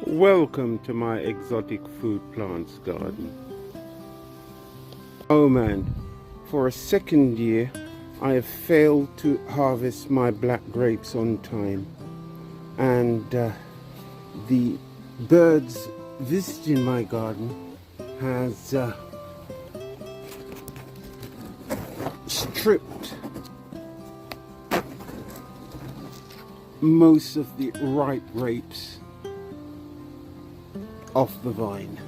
Welcome to my exotic food plants garden. Oh man, for a second year I have failed to harvest my black grapes on time, and the birds visiting my garden has stripped most of the ripe grapes off the vine.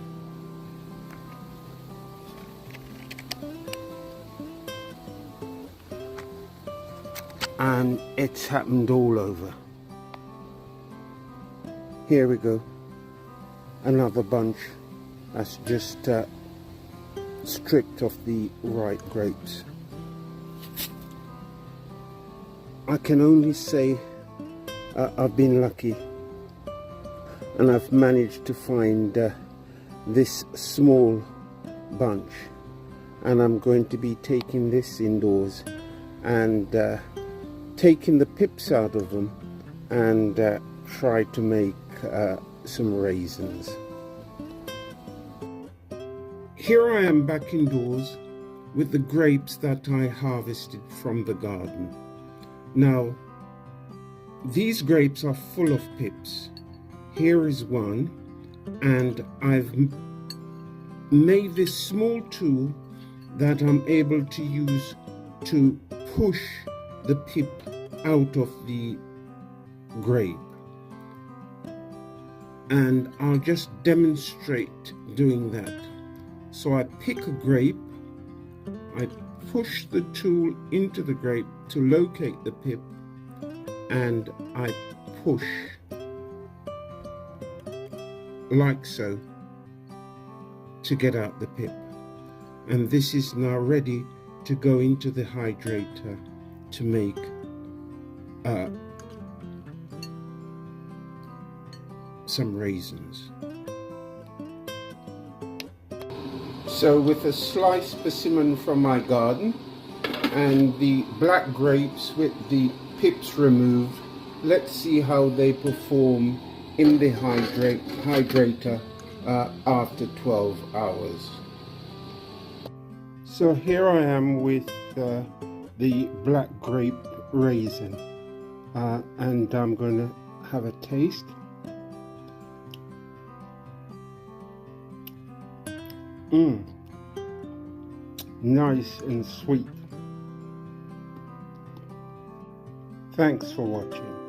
And it's happened all over. Here we go, another bunch that's just stripped off the ripe grapes. I can only say I've been lucky, and I've managed to find this small bunch, and I'm going to be taking this indoors and taking the pips out of them and try to make some raisins. Here I am back indoors with the grapes that I harvested from the garden. Now, these grapes are full of pips. Here is one, and I've made this small tool that I'm able to use to push the pip out of the grape. And I'll just demonstrate doing that. So I pick a grape, I push the tool into the grape to locate the pip, and I push like so to get out the pip, and this is now ready to go into the hydrator to make some raisins. So with a sliced persimmon from my garden and the black grapes with the pips removed, let's see how they perform in the hydrator after 12 hours. So here I am with the black grape raisin, and I'm going to have a taste. Nice and sweet. Thanks for watching.